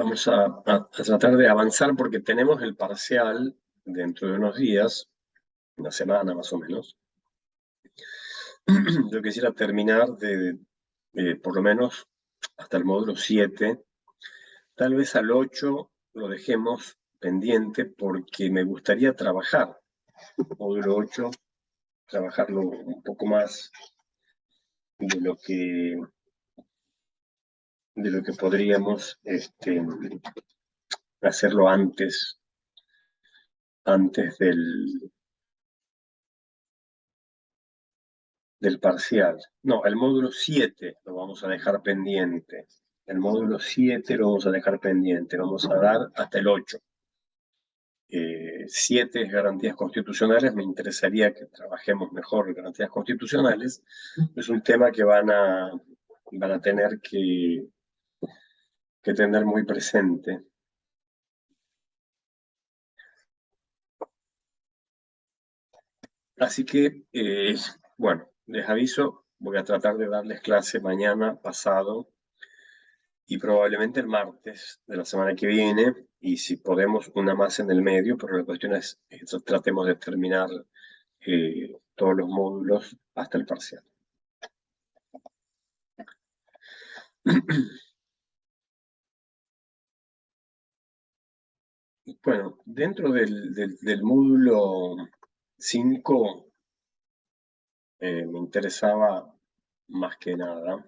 Vamos a tratar de avanzar porque tenemos el parcial dentro de unos días, una semana más o menos. Yo quisiera terminar por lo menos hasta el módulo 7. Tal vez al 8 lo dejemos pendiente porque me gustaría trabajar módulo 8, trabajarlo un poco más de lo que podríamos hacerlo antes del parcial. No, el módulo 7 lo vamos a dejar pendiente. El módulo 7 lo vamos a dejar pendiente. Vamos a dar hasta el 8. 7 garantías constitucionales. Me interesaría que trabajemos mejor garantías constitucionales. Es un tema que van a tener que tener muy presente. Así que, bueno, les aviso, voy a tratar de darles clase mañana, pasado, y probablemente el martes de la semana que viene, y si podemos una más en el medio, pero la cuestión es que tratemos de terminar todos los módulos hasta el parcial. Bueno, dentro del módulo 5 me interesaba más que nada.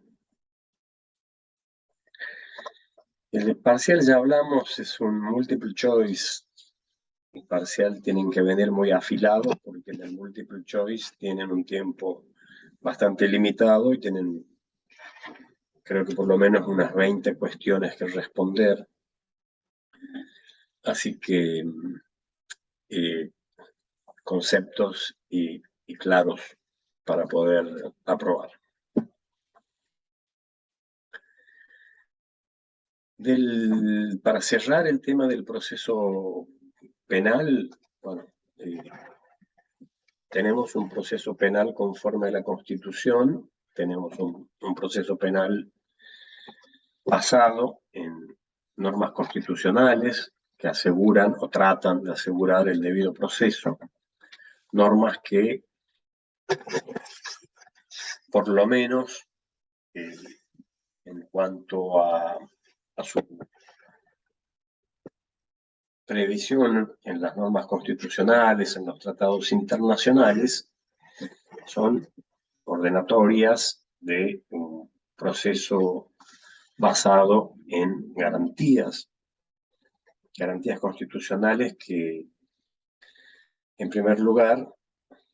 El parcial ya hablamos, es un multiple choice. El parcial tienen que venir muy afilados porque en el multiple choice tienen un tiempo bastante limitado y tienen, creo que por lo menos unas 20 cuestiones que responder. Así que conceptos y claros para poder aprobar. Para cerrar el tema del proceso penal, bueno, tenemos un proceso penal conforme a la Constitución, tenemos un proceso penal basado en normas constitucionales que aseguran o tratan de asegurar el debido proceso, normas que por lo menos en cuanto a su previsión en las normas constitucionales, en los tratados internacionales, son ordenatorias de un proceso basado en garantías constitucionales que, en primer lugar,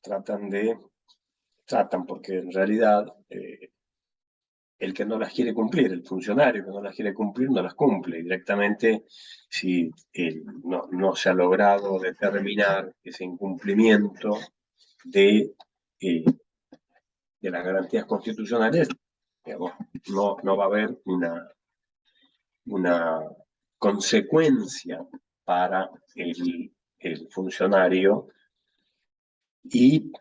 tratan porque en realidad el que no las quiere cumplir, el funcionario que no las quiere cumplir, no las cumple. Directamente, si no se ha logrado determinar ese incumplimiento de las garantías constitucionales, digamos, no va a haber una consecuencia para el funcionario y,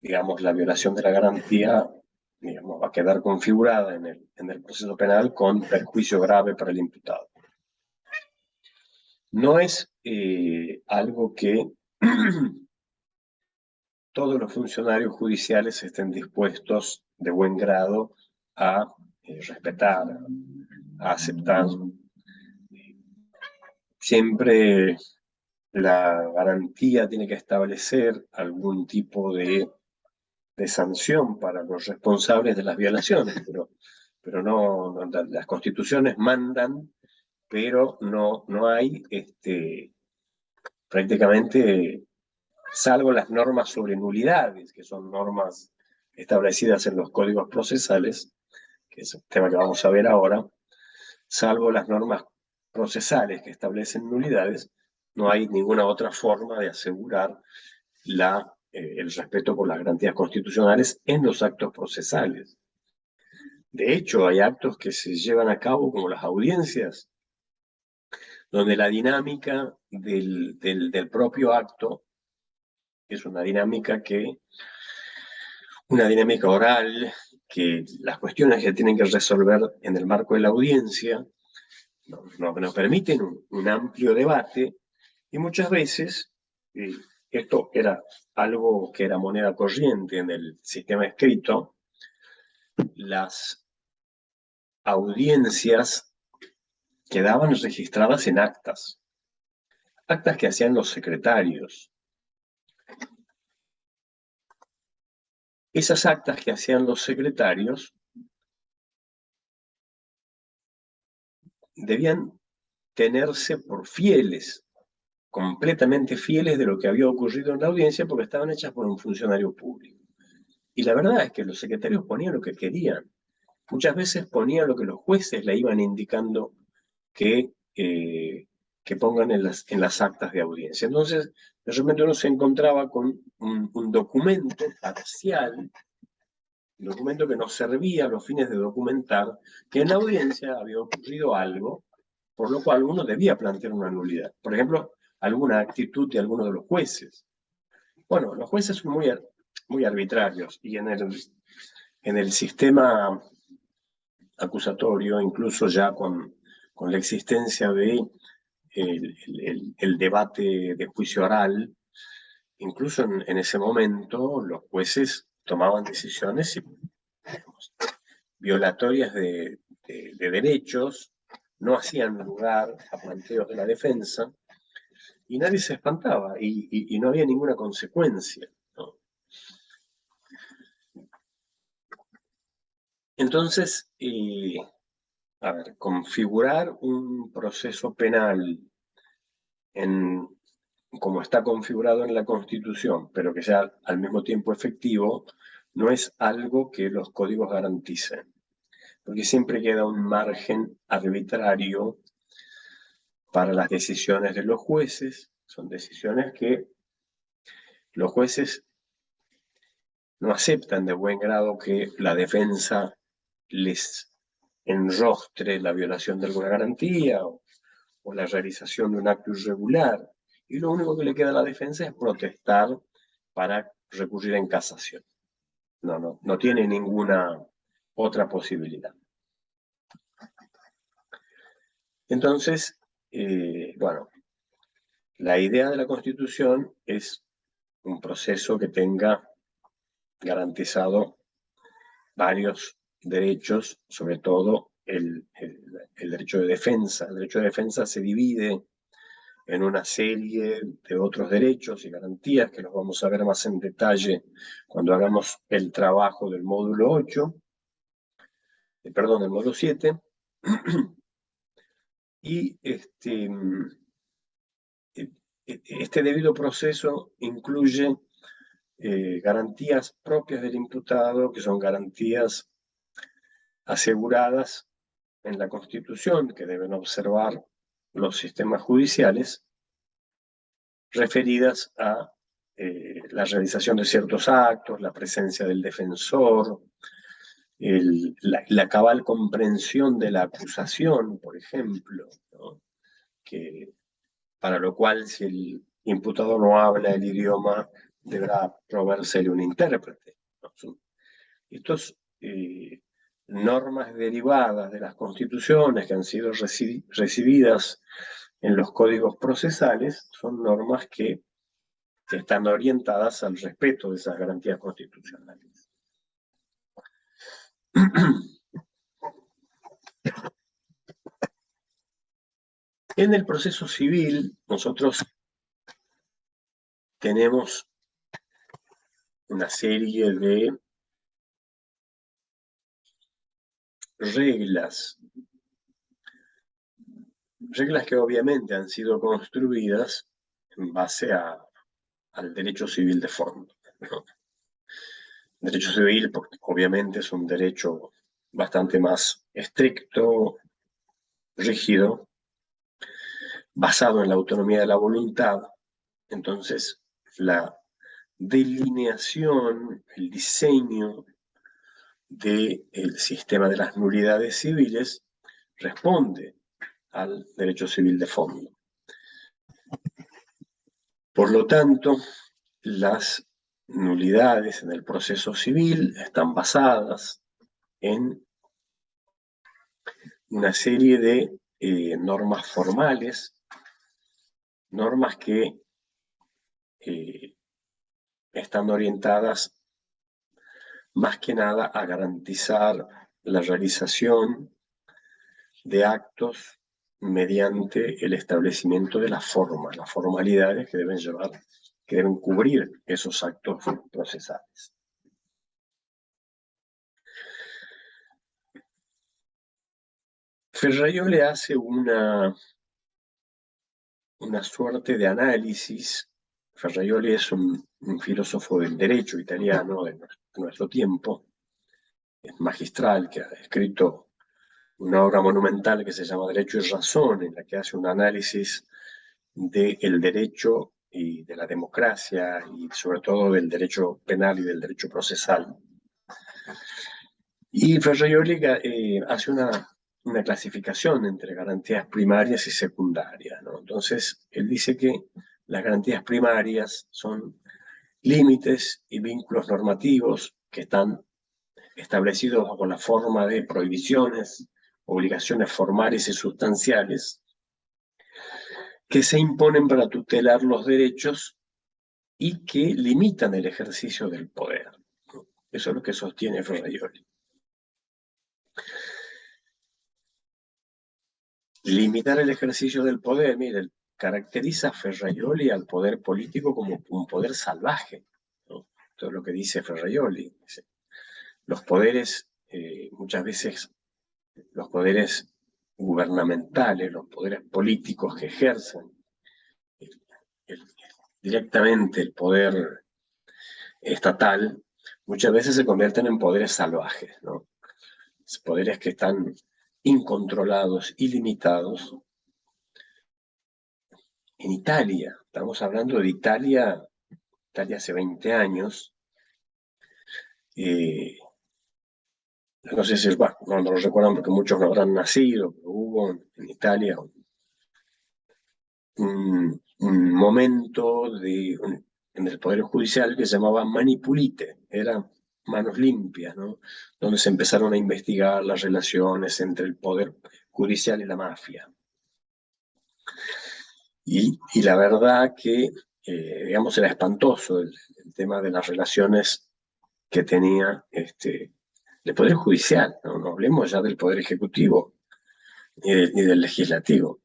digamos, la violación de la garantía, digamos, va a quedar configurada en el proceso penal con perjuicio grave para el imputado. No es algo que todos los funcionarios judiciales estén dispuestos de buen grado a respetar, a aceptar. Siempre la garantía tiene que establecer algún tipo de sanción para los responsables de las violaciones, pero no, las constituciones mandan, pero no hay prácticamente, salvo las normas sobre nulidades, que son normas establecidas en los códigos procesales, que es el tema que vamos a ver ahora, salvo las normas procesales que establecen nulidades, no hay ninguna otra forma de asegurar el respeto por las garantías constitucionales en los actos procesales. De hecho, hay actos que se llevan a cabo como las audiencias, donde la dinámica del propio acto es una dinámica oral, que las cuestiones que tienen que resolver en el marco de la audiencia nos permiten un amplio debate, y muchas veces, esto era algo que era moneda corriente en el sistema escrito, las audiencias quedaban registradas en actas que hacían los secretarios. Esas actas que hacían los secretarios debían tenerse por fieles, completamente fieles de lo que había ocurrido en la audiencia, porque estaban hechas por un funcionario público. Y la verdad es que los secretarios ponían lo que querían. Muchas veces ponían lo que los jueces le iban indicando que pongan en las actas de audiencia. Entonces, de repente uno se encontraba con un documento parcial, un documento que nos servía a los fines de documentar que en la audiencia había ocurrido algo, por lo cual uno debía plantear una nulidad. Por ejemplo, alguna actitud de alguno de los jueces. Bueno, los jueces son muy arbitrarios, y en el sistema acusatorio, incluso ya con la existencia de el debate de juicio oral, incluso en ese momento los jueces tomaban decisiones, digamos, violatorias de derechos, no hacían lugar a planteos de la defensa, y nadie se espantaba, y no había ninguna consecuencia, ¿no? Entonces, a ver, configurar un proceso penal como está configurado en la Constitución, pero que sea al mismo tiempo efectivo, no es algo que los códigos garanticen, porque siempre queda un margen arbitrario para las decisiones de los jueces. Son decisiones que los jueces no aceptan de buen grado que la defensa les enrostre la violación de alguna garantía o la realización de un acto irregular, y lo único que le queda a la defensa es protestar para recurrir en casación. No tiene ninguna otra posibilidad. Entonces, bueno, la idea de la Constitución es un proceso que tenga garantizado varios derechos, sobre todo el derecho de defensa. El derecho de defensa se divide en una serie de otros derechos y garantías que los vamos a ver más en detalle cuando hagamos el trabajo del módulo 8, del módulo 7. Y este debido proceso incluye garantías propias del imputado, que son garantías aseguradas en la Constitución, que deben observar los sistemas judiciales, referidas a la realización de ciertos actos, la presencia del defensor, la cabal comprensión de la acusación, por ejemplo, ¿no? Para lo cual, si el imputado no habla el idioma, deberá proveérsele un intérprete, ¿no? Estas normas derivadas de las constituciones que han sido recibidas en los códigos procesales son normas que están orientadas al respeto de esas garantías constitucionales. En el proceso civil, nosotros tenemos una serie de reglas que obviamente han sido construidas en base al derecho civil de fondo, ¿no? El derecho civil, obviamente, es un derecho bastante más estricto, rígido, basado en la autonomía de la voluntad. Entonces, la delineación, el diseño del sistema de las nulidades civiles responde al derecho civil de fondo. Por lo tanto, las nulidades en el proceso civil están basadas en una serie de normas formales, normas que están orientadas más que nada a garantizar la realización de actos mediante el establecimiento de la forma, las formalidades que deben llevar, que deben cubrir esos actos procesales. Ferraioli hace una suerte de análisis. Ferraioli es un filósofo del derecho italiano de nuestro tiempo, es magistral, que ha escrito una obra monumental que se llama Derecho y Razón, en la que hace un análisis del derecho y de la democracia, y sobre todo del derecho penal y del derecho procesal. Y Ferraioli hace una clasificación entre garantías primarias y secundarias, ¿no? Entonces, él dice que las garantías primarias son límites y vínculos normativos que están establecidos bajo la forma de prohibiciones, obligaciones formales y sustanciales, que se imponen para tutelar los derechos y que limitan el ejercicio del poder. Eso es lo que sostiene Ferraioli. Limitar el ejercicio del poder, mire, caracteriza a Ferraioli al poder político como un poder salvaje, ¿no? Esto es lo que dice Ferraioli. Los poderes, muchas veces, los poderes gubernamentales, los poderes políticos que ejercen directamente el poder estatal, muchas veces se convierten en poderes salvajes, ¿no? Poderes que están incontrolados, ilimitados. En Italia, estamos hablando de Italia hace 20 años, no sé si, bueno, no lo recuerdan porque muchos no habrán nacido, pero hubo en Italia un momento en el Poder Judicial que se llamaba Mani Pulite, era manos limpias, ¿no? Donde se empezaron a investigar las relaciones entre el Poder Judicial y la mafia. Y la verdad que, digamos, era espantoso el tema de las relaciones que tenía el Poder Judicial, ¿no? No hablemos ya del Poder Ejecutivo ni del Legislativo.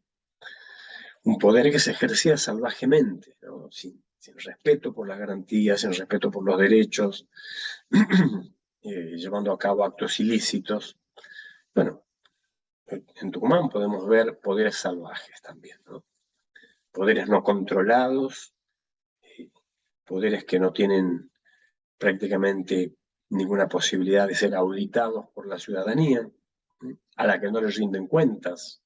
Un poder que se ejercía salvajemente, ¿no? Sin respeto por las garantías, sin respeto por los derechos, llevando a cabo actos ilícitos. Bueno, en Tucumán podemos ver poderes salvajes también, ¿no? Poderes no controlados, poderes que no tienen prácticamente ninguna posibilidad de ser auditados por la ciudadanía, a la que no les rinden cuentas.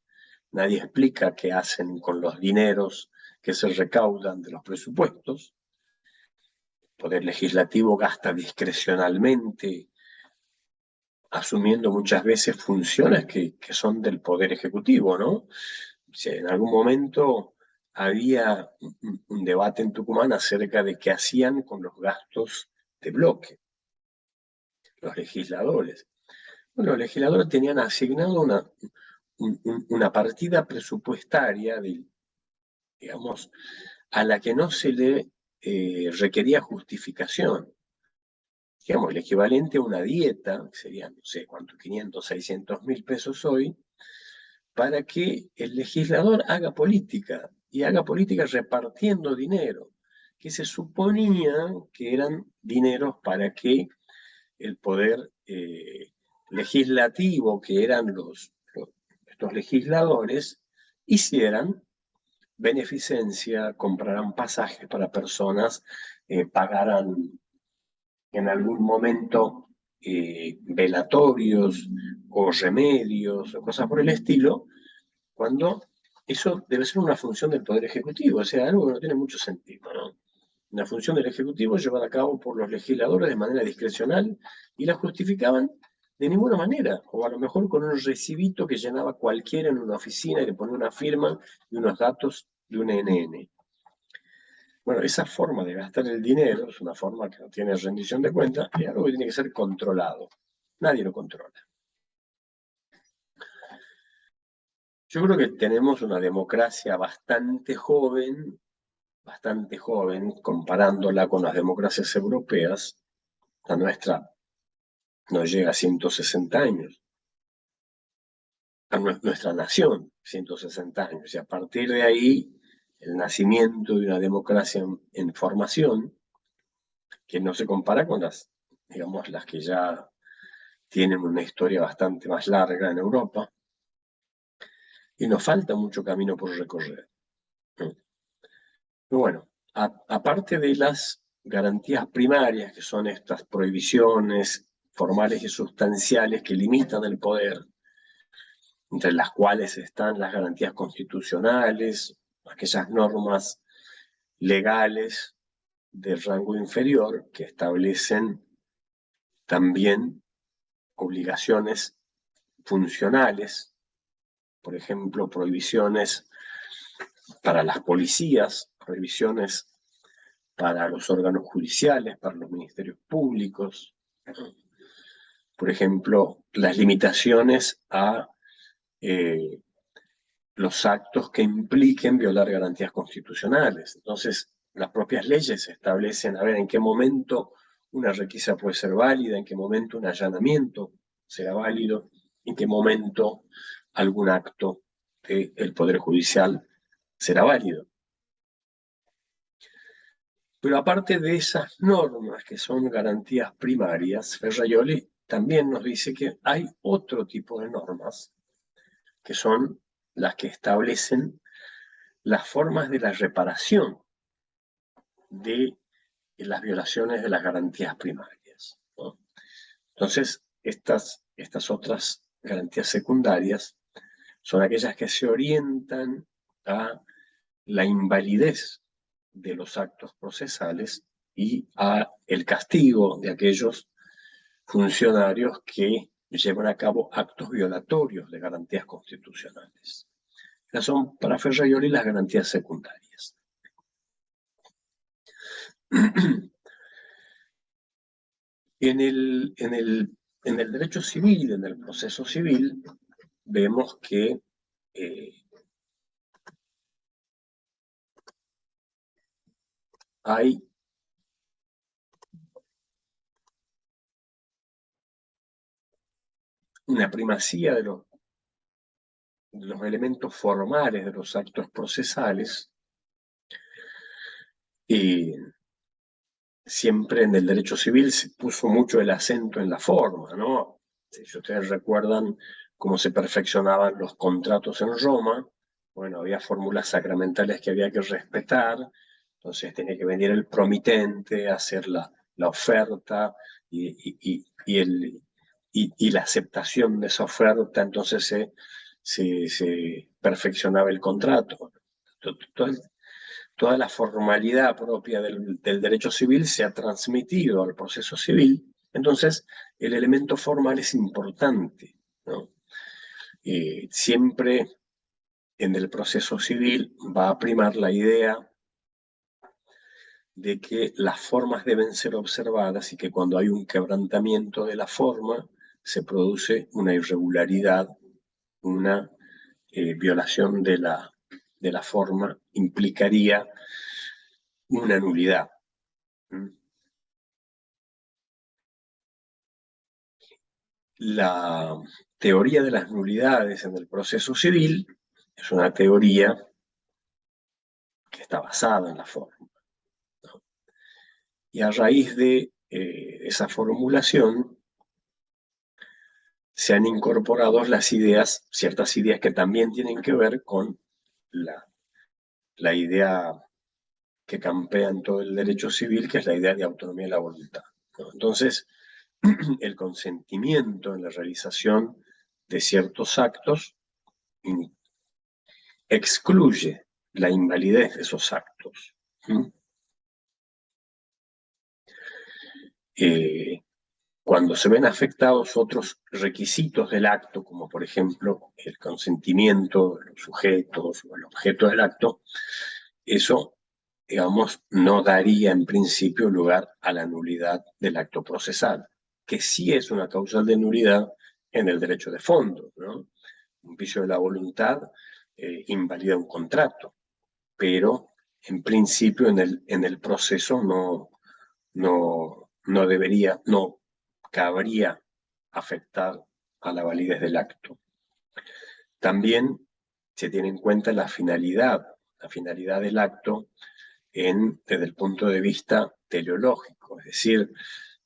Nadie explica qué hacen con los dineros que se recaudan de los presupuestos. El Poder Legislativo gasta discrecionalmente, asumiendo muchas veces funciones que son del Poder Ejecutivo, ¿no? Si en algún momento había un debate en Tucumán acerca de qué hacían con los gastos de bloque los legisladores. Bueno, los legisladores tenían asignado una partida presupuestaria, digamos, a la que no se le requería justificación. Digamos, el equivalente a una dieta, que serían, no sé cuánto, 500, 600 mil pesos hoy, para que el legislador haga política, y haga política repartiendo dinero, que se suponía que eran dineros para que el poder legislativo, que eran estos legisladores, hicieran beneficencia, compraran pasajes para personas, pagaran en algún momento velatorios o remedios o cosas por el estilo, cuando eso debe ser una función del Poder Ejecutivo, o sea, algo que no tiene mucho sentido, ¿no? Una función del Ejecutivo llevada a cabo por los legisladores de manera discrecional y la justificaban de ninguna manera, o a lo mejor con un recibito que llenaba cualquiera en una oficina y le ponía una firma y unos datos de un NN. Bueno, esa forma de gastar el dinero es una forma que no tiene rendición de cuentas y algo que tiene que ser controlado. Nadie lo controla. Yo creo que tenemos una democracia bastante joven, comparándola con las democracias europeas. La nuestra no llega a 160 años, a nuestra nación, 160 años. Y a partir de ahí, el nacimiento de una democracia en formación, que no se compara con las, digamos, las que ya tienen una historia bastante más larga en Europa, y nos falta mucho camino por recorrer. Pero bueno, aparte de las garantías primarias, que son estas prohibiciones formales y sustanciales que limitan el poder, entre las cuales están las garantías constitucionales, aquellas normas legales de rango inferior que establecen también obligaciones funcionales, por ejemplo, prohibiciones para las policías, prohibiciones para los órganos judiciales, para los ministerios públicos, por ejemplo, las limitaciones a los actos que impliquen violar garantías constitucionales. Entonces, las propias leyes establecen, a ver, en qué momento una requisa puede ser válida, en qué momento un allanamiento será válido, en qué momento algún acto del Poder Judicial será válido. Pero aparte de esas normas que son garantías primarias, Ferrajoli también nos dice que hay otro tipo de normas que son las que establecen las formas de la reparación de las violaciones de las garantías primarias, ¿no? Entonces, estas otras garantías secundarias son aquellas que se orientan a la invalidez de los actos procesales y a el castigo de aquellos funcionarios que llevan a cabo actos violatorios de garantías constitucionales. Esas son para Ferrajoli las garantías secundarias. En el derecho civil, en el proceso civil, vemos que hay una primacía de los elementos formales de los actos procesales, y siempre en el derecho civil se puso mucho el acento en la forma, ¿no? Si ustedes recuerdan cómo se perfeccionaban los contratos en Roma, bueno, había fórmulas sacramentales que había que respetar, entonces tenía que venir el promitente a hacer la oferta y la aceptación de esa oferta, entonces se perfeccionaba el contrato. Toda la formalidad propia del derecho civil se ha transmitido al proceso civil, entonces el elemento formal es importante, ¿no? Siempre en el proceso civil va a primar la idea de que las formas deben ser observadas y que cuando hay un quebrantamiento de la forma se produce una irregularidad, una violación de la forma, implicaría una nulidad. La teoría de las nulidades en el proceso civil es una teoría que está basada en la forma, ¿no? Y a raíz de esa formulación se han incorporado las ideas, ciertas ideas que también tienen que ver con la idea que campea en todo el derecho civil, que es la idea de autonomía de la voluntad, ¿no? Entonces, el consentimiento en la realización de ciertos actos excluye la invalidez de esos actos. Cuando se ven afectados otros requisitos del acto, como por ejemplo el consentimiento de los sujetos o el objeto del acto, eso, digamos, no daría en principio lugar a la nulidad del acto procesal, que sí es una causal de nulidad en el derecho de fondo, ¿no? Un vicio de la voluntad invalida un contrato, pero en principio en el proceso no debería, no cabría afectar a la validez del acto. También se tiene en cuenta la finalidad del acto desde el punto de vista teleológico, es decir,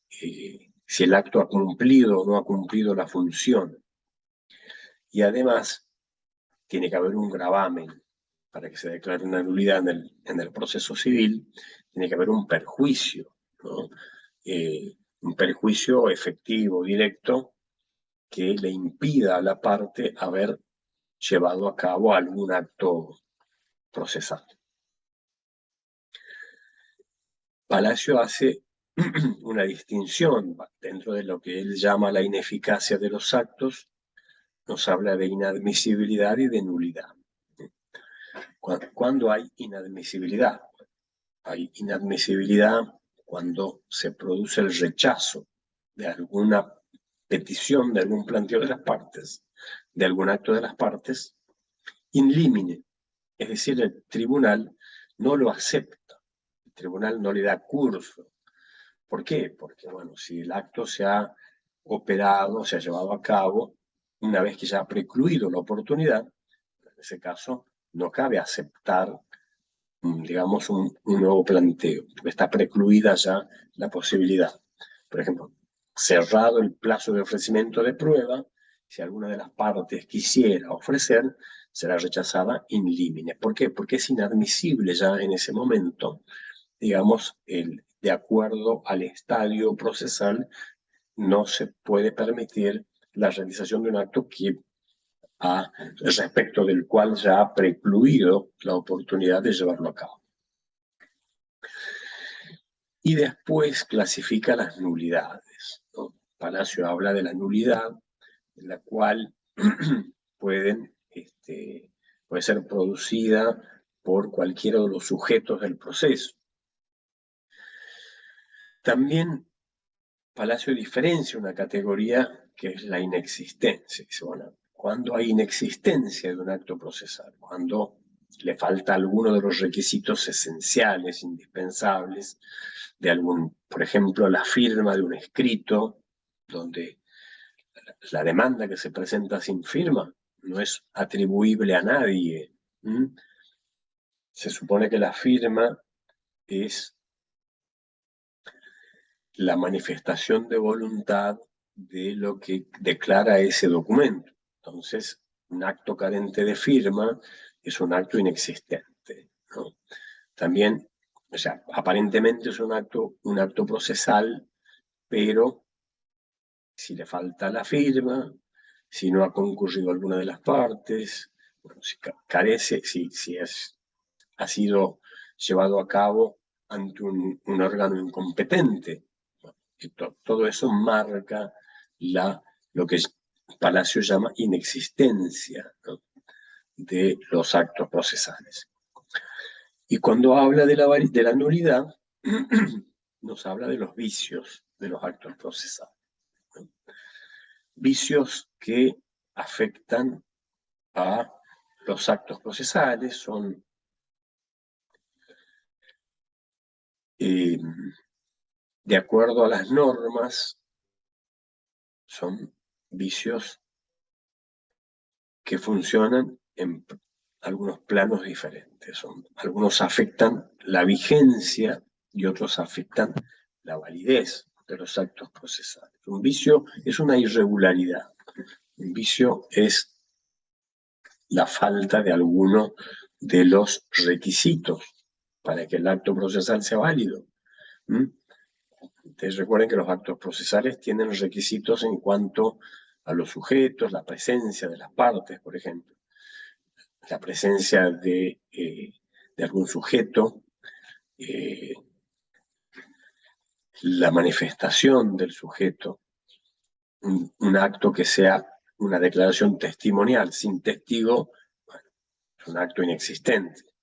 si el acto ha cumplido o no ha cumplido la función. Y además, tiene que haber un gravamen para que se declare una nulidad en el proceso civil, tiene que haber un perjuicio, ¿no? Un perjuicio efectivo, directo, que le impida a la parte haber llevado a cabo algún acto procesal. Palacio hace una distinción dentro de lo que él llama la ineficacia de los actos, nos habla de inadmisibilidad y de nulidad. ¿Cuándo hay inadmisibilidad? Hay inadmisibilidad cuando se produce el rechazo de alguna petición, de algún planteo de las partes, de algún acto de las partes, in limine. Es decir, el tribunal no lo acepta, el tribunal no le da curso. ¿Por qué? Porque, bueno, si el acto se ha operado, se ha llevado a cabo, una vez que ya ha precluido la oportunidad, en ese caso no cabe aceptar, digamos, un nuevo planteo, porque está precluida ya la posibilidad. Por ejemplo, cerrado el plazo de ofrecimiento de prueba, si alguna de las partes quisiera ofrecer, será rechazada in limine. ¿Por qué? Porque es inadmisible ya en ese momento, digamos, de acuerdo al estadio procesal, no se puede permitir la realización de un acto respecto del cual ya ha precluido la oportunidad de llevarlo a cabo. Y después clasifica las nulidades, ¿no? Palacio habla de la nulidad, en la cual puede ser producida por cualquiera de los sujetos del proceso. También Palacio diferencia una categoría que es la inexistencia. Dice, bueno, cuando hay inexistencia de un acto procesal, cuando le falta alguno de los requisitos esenciales, indispensables, de algún, por ejemplo, la firma de un escrito, donde la demanda que se presenta sin firma no es atribuible a nadie. Se supone que la firma es la manifestación de voluntad de lo que declara ese documento. Entonces, un acto carente de firma es un acto inexistente, ¿no? También, o sea, aparentemente es un acto procesal, pero si le falta la firma, si no ha concurrido alguna de las partes, bueno, si carece, si ha sido llevado a cabo ante un órgano incompetente. Todo eso marca lo que Palacio llama inexistencia, ¿no?, de los actos procesales. Y cuando habla de la nulidad, nos habla de los vicios de los actos procesales, ¿no? Vicios que afectan a los actos procesales son de acuerdo a las normas, son vicios que funcionan en algunos planos diferentes. Algunos afectan la vigencia y otros afectan la validez de los actos procesales. Un vicio es una irregularidad. Un vicio es la falta de alguno de los requisitos para que el acto procesal sea válido. Ustedes recuerden que los actos procesales tienen requisitos en cuanto a los sujetos, la presencia de las partes, por ejemplo, la presencia de algún sujeto, la manifestación del sujeto, un acto que sea una declaración testimonial. Sin testigo, bueno, es un acto inexistente,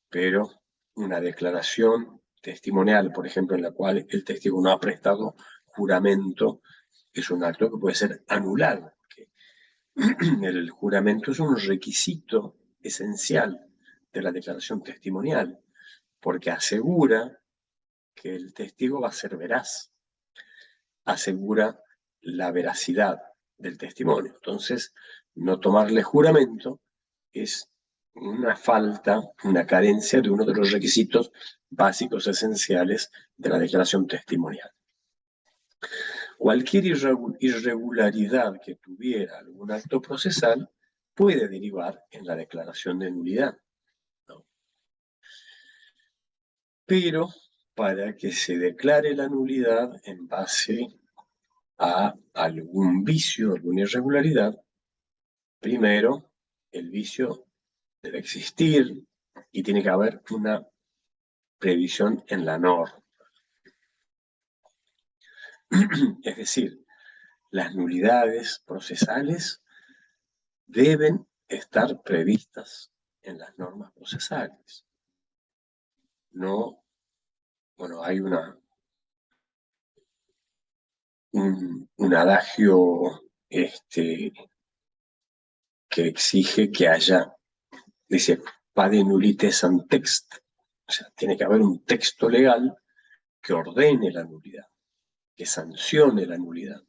pero una declaración testimonial, por ejemplo, en la cual el testigo no ha prestado juramento, es un acto que puede ser anulado, porque El juramento es un requisito esencial de la declaración testimonial, porque asegura que el testigo va a ser veraz, asegura la veracidad del testimonio. Entonces, no tomarle juramento es una falta, una carencia de uno de los requisitos básicos esenciales de la declaración testimonial. Cualquier irregularidad que tuviera algún acto procesal puede derivar en la declaración de nulidad, ¿no? Pero para que se declare la nulidad en base a algún vicio, alguna irregularidad, primero el vicio debe existir y tiene que haber una previsión en la norma. Es decir, las nulidades procesales deben estar previstas en las normas procesales. No, bueno, hay un adagio que exige que haya, dice, pade nullites an text, o sea, tiene que haber un texto legal que ordene la nulidad, que sancione la nulidad.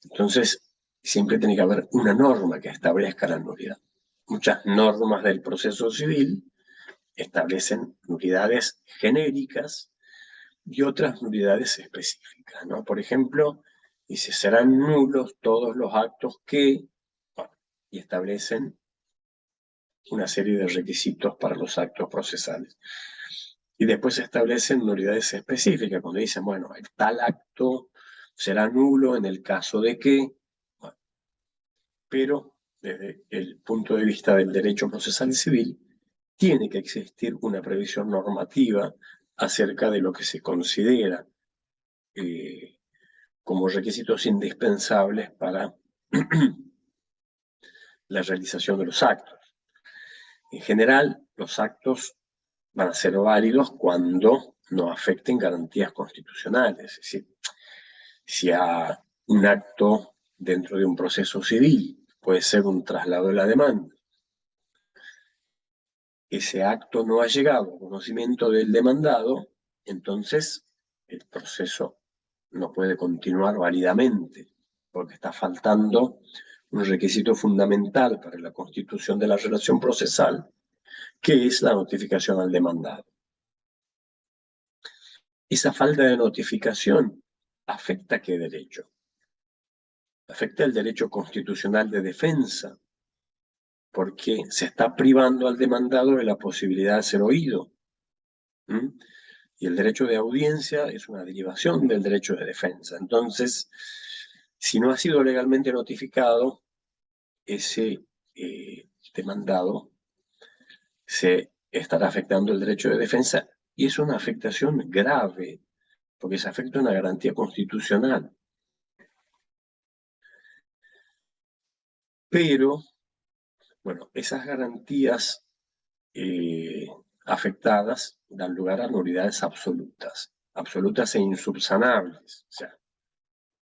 Entonces, siempre tiene que haber una norma que establezca la nulidad. Muchas normas del proceso civil establecen nulidades genéricas y otras nulidades específicas, ¿no? Por ejemplo, dice, serán nulos todos los actos que, bueno, y establecen una serie de requisitos para los actos procesales. Y después se establecen nulidades específicas, cuando dicen, bueno, el tal acto será nulo en el caso de que, bueno, pero desde el punto de vista del derecho procesal civil, tiene que existir una previsión normativa acerca de lo que se considera como requisitos indispensables para la realización de los actos. En general, los actos van a ser válidos cuando no afecten garantías constitucionales. Es decir, si a un acto dentro de un proceso civil puede ser un traslado de la demanda, ese acto no ha llegado a conocimiento del demandado, entonces el proceso no puede continuar válidamente, porque está faltando un requisito fundamental para la constitución de la relación procesal, que es la notificación al demandado. Esa falta de notificación afecta ¿qué derecho? Afecta el derecho constitucional de defensa, porque se está privando al demandado de la posibilidad de ser oído. Y el derecho de audiencia es una derivación del derecho de defensa. Entonces, si no ha sido legalmente notificado, ese demandado se estará afectando el derecho de defensa, y es una afectación grave, porque se afecta una garantía constitucional. Pero, bueno, esas garantías afectadas dan lugar a nulidades absolutas e insubsanables. O sea,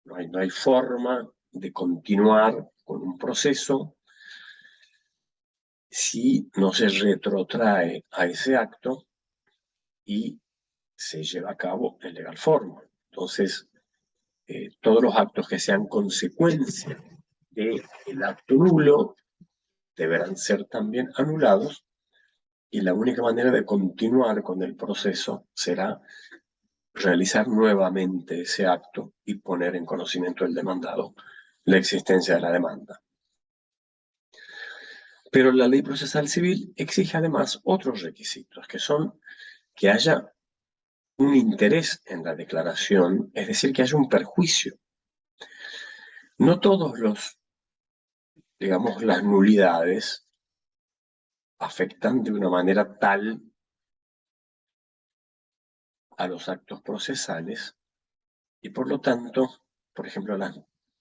no hay forma de continuar con un proceso si no se retrotrae a ese acto y se lleva a cabo en legal forma. Entonces, todos los actos que sean consecuencia del acto nulo deberán ser también anulados, y la única manera de continuar con el proceso será realizar nuevamente ese acto y poner en conocimiento del demandado la existencia de la demanda. Pero la ley procesal civil exige además otros requisitos, que son que haya un interés en la declaración, es decir, que haya un perjuicio. No todos las nulidades afectan de una manera tal a los actos procesales, y por lo tanto, por ejemplo,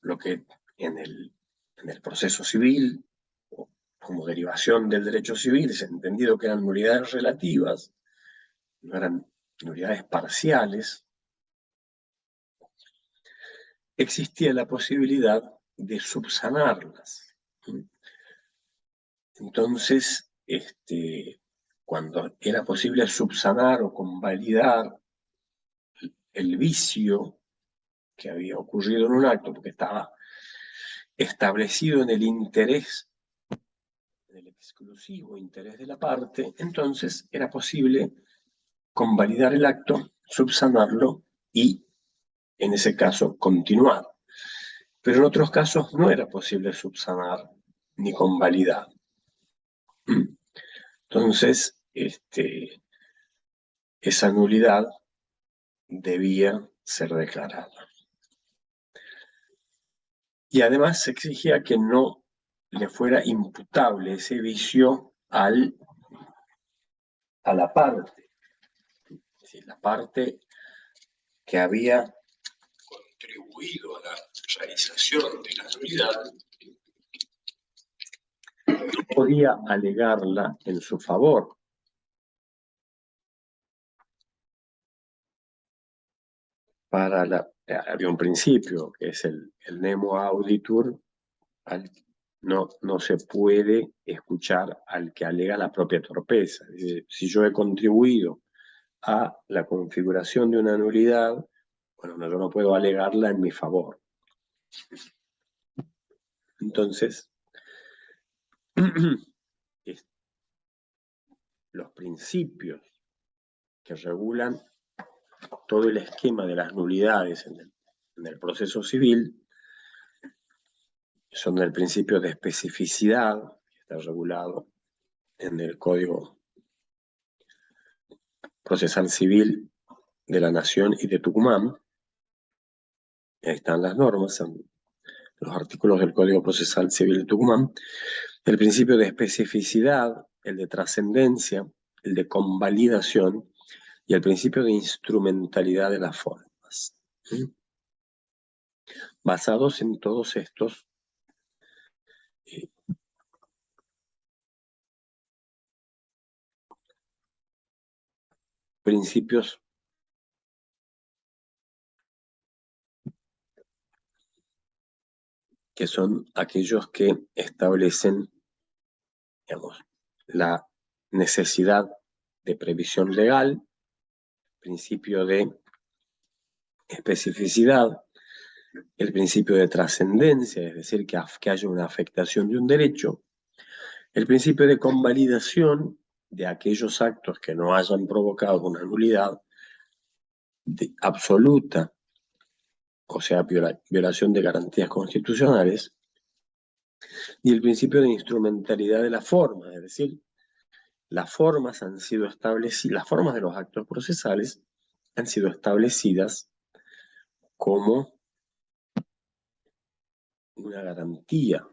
lo que en el proceso civil, como derivación del derecho civil, se ha entendido que eran nulidades relativas, no eran nulidades parciales, existía la posibilidad de subsanarlas. Entonces, cuando era posible subsanar o convalidar el vicio que había ocurrido en un acto, porque estaba establecido en el interés, en el exclusivo interés de la parte, entonces era posible convalidar el acto, subsanarlo y, en ese caso, continuar. Pero en otros casos no era posible subsanar ni convalidar. Entonces, esa nulidad debía ser declarada. Y además se exigía que no le fuera imputable ese vicio a la parte. Es decir, la parte que había contribuido a la realización de la nulidad no podía alegarla en su favor. Había un principio que es el nemo auditur, no se puede escuchar al que alega la propia torpeza. Es decir, si yo he contribuido a la configuración de una nulidad, bueno, yo no puedo alegarla en mi favor. Entonces, los principios que regulan todo el esquema de las nulidades en el proceso civil son el principio de especificidad, que está regulado en el Código Procesal Civil de la Nación y de Tucumán. Ahí están las normas, en los artículos del Código Procesal Civil de Tucumán. El principio de especificidad, el de trascendencia, el de convalidación y el principio de instrumentalidad de las formas. Basados en todos estos principios que son aquellos que establecen, digamos, la necesidad de previsión legal, principio de especificidad, el principio de trascendencia, es decir, que haya una afectación de un derecho, el principio de convalidación de aquellos actos que no hayan provocado una nulidad absoluta, o sea, violación de garantías constitucionales, y el principio de instrumentalidad de la forma, es decir, las formas han sido establecidas, las formas de los actos procesales han sido establecidas como una garantía.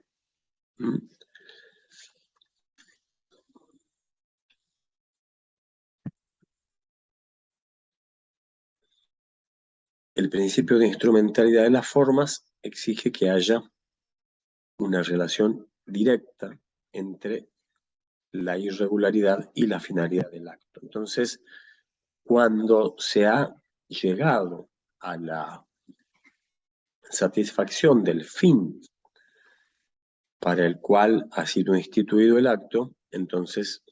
El principio de instrumentalidad de las formas exige que haya una relación directa entre la irregularidad y la finalidad del acto. Entonces, cuando se ha llegado a la satisfacción del fin para el cual ha sido instituido el acto, entonces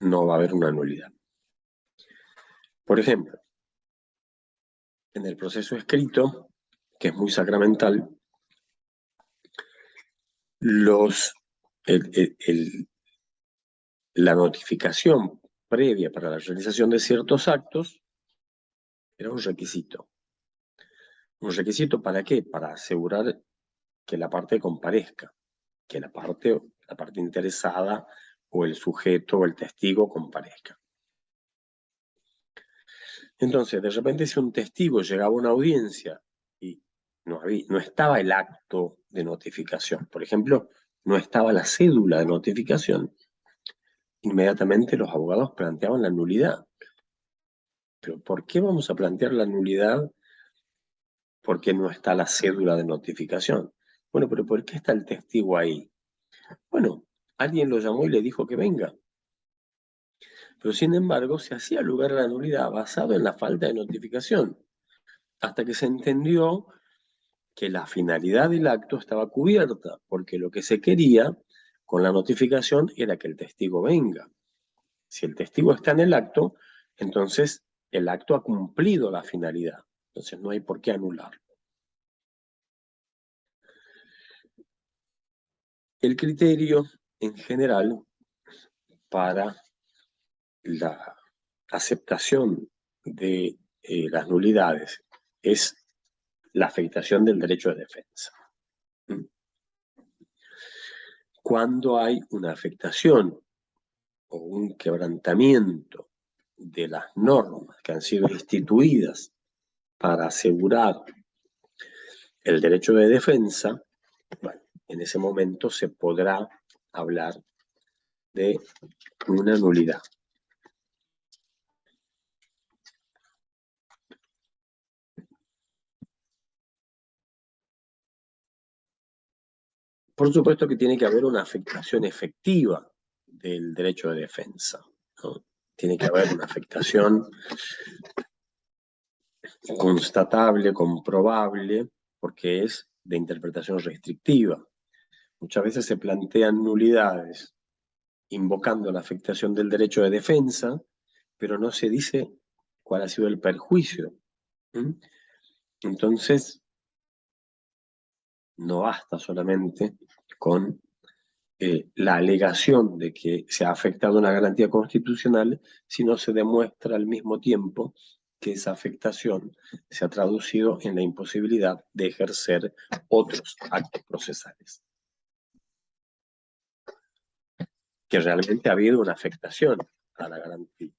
no va a haber una nulidad. Por ejemplo, en el proceso escrito, que es muy sacramental, la notificación previa para la realización de ciertos actos era un requisito. ¿Un requisito para qué? Para asegurar que la parte comparezca, que la parte interesada o el sujeto o el testigo comparezca. Entonces, de repente, si un testigo llegaba a una audiencia y no estaba el acto de notificación, por ejemplo, no estaba la cédula de notificación, inmediatamente los abogados planteaban la nulidad. ¿Pero por qué vamos a plantear la nulidad? Porque no está la cédula de notificación. Bueno, pero ¿por qué está el testigo ahí? Bueno, alguien lo llamó y le dijo que venga. Pero sin embargo, se hacía lugar a la nulidad basado en la falta de notificación, hasta que se entendió que la finalidad del acto estaba cubierta, porque lo que se quería con la notificación era que el testigo venga. Si el testigo está en el acto, entonces el acto ha cumplido la finalidad. Entonces no hay por qué anularlo. El criterio en general para la aceptación de las nulidades es la afectación del derecho de defensa. Cuando hay una afectación o un quebrantamiento de las normas que han sido instituidas para asegurar el derecho de defensa, bueno, en ese momento se podrá hablar de una nulidad. Por supuesto que tiene que haber una afectación efectiva del derecho de defensa, ¿no? Tiene que haber una afectación constatable, comprobable, porque es de interpretación restrictiva. Muchas veces se plantean nulidades invocando la afectación del derecho de defensa, pero no se dice cuál ha sido el perjuicio. Entonces, no basta solamente con la alegación de que se ha afectado una garantía constitucional, sino se demuestra al mismo tiempo que esa afectación se ha traducido en la imposibilidad de ejercer otros actos procesales. Que realmente ha habido una afectación a la garantía.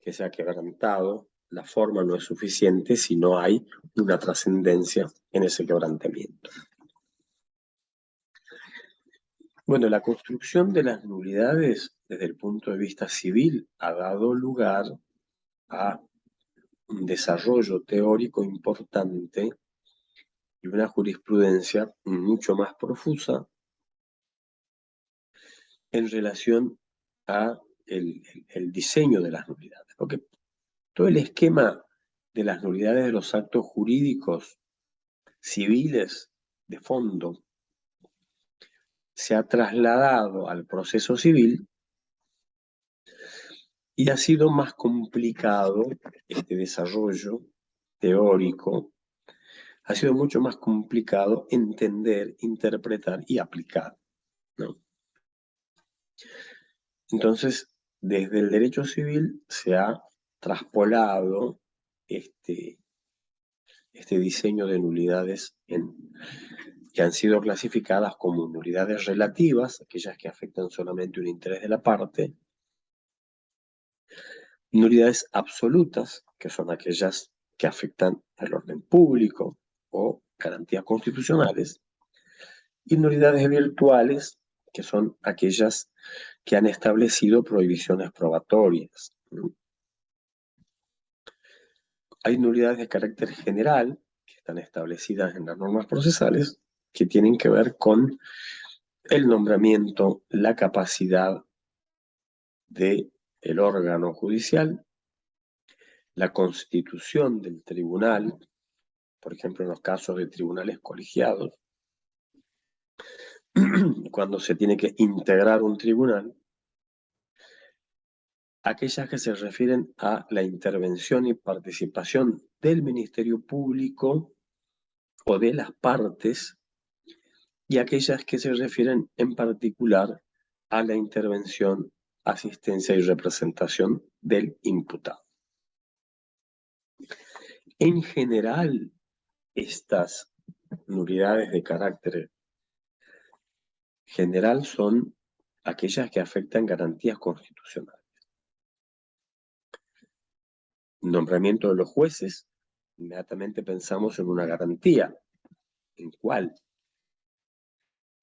Que se ha quebrantado, la forma no es suficiente si no hay una trascendencia en ese quebrantamiento. Bueno, la construcción de las nulidades desde el punto de vista civil ha dado lugar a un desarrollo teórico importante y una jurisprudencia mucho más profusa en relación a el diseño de las nulidades. Porque todo el esquema de las nulidades de los actos jurídicos civiles de fondo se ha trasladado al proceso civil y ha sido más complicado este desarrollo teórico, ha sido mucho más complicado entender, interpretar y aplicar, ¿no? Entonces, desde el derecho civil se ha traspolado este diseño de nulidades que han sido clasificadas como nulidades relativas, aquellas que afectan solamente un interés de la parte, nulidades absolutas, que son aquellas que afectan al orden público o garantías constitucionales, y nulidades virtuales, que son aquellas que han establecido prohibiciones probatorias. Hay nulidades de carácter general, que están establecidas en las normas procesales, que tienen que ver con el nombramiento, la capacidad del órgano judicial, la constitución del tribunal, por ejemplo en los casos de tribunales colegiados, cuando se tiene que integrar un tribunal, aquellas que se refieren a la intervención y participación del Ministerio Público o de las partes, y aquellas que se refieren en particular a la intervención, asistencia y representación del imputado. En general, estas nulidades de carácter general son aquellas que afectan garantías constitucionales. Nombramiento de los jueces, inmediatamente pensamos en una garantía. ¿En cuál?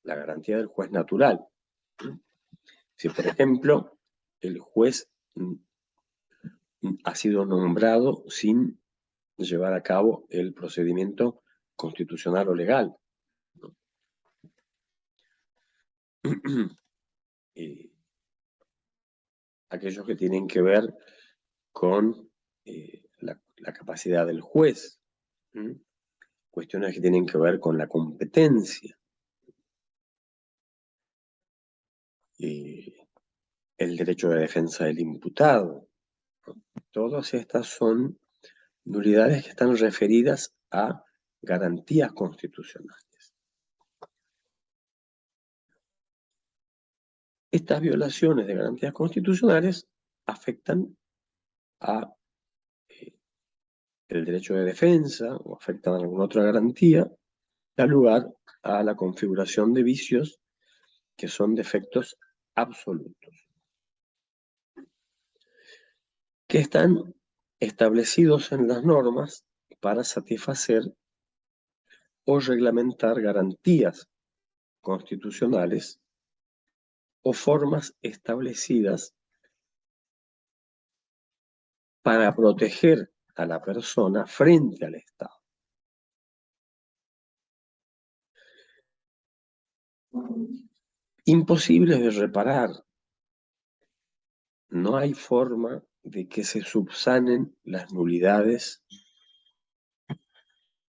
La garantía del juez natural. Si, por ejemplo, el juez ha sido nombrado sin llevar a cabo el procedimiento constitucional o legal, ¿no? Aquellos que tienen que ver con la capacidad del juez, cuestiones que tienen que ver con la competencia, el derecho de defensa del imputado. Todas estas son nulidades que están referidas a garantías constitucionales. Estas violaciones de garantías constitucionales afectan a el derecho de defensa o afectan a alguna otra garantía, da lugar a la configuración de vicios que son defectos absolutos, que están establecidos en las normas para satisfacer o reglamentar garantías constitucionales o formas establecidas para proteger a la persona frente al Estado. Imposibles de reparar. No hay forma de que se subsanen las nulidades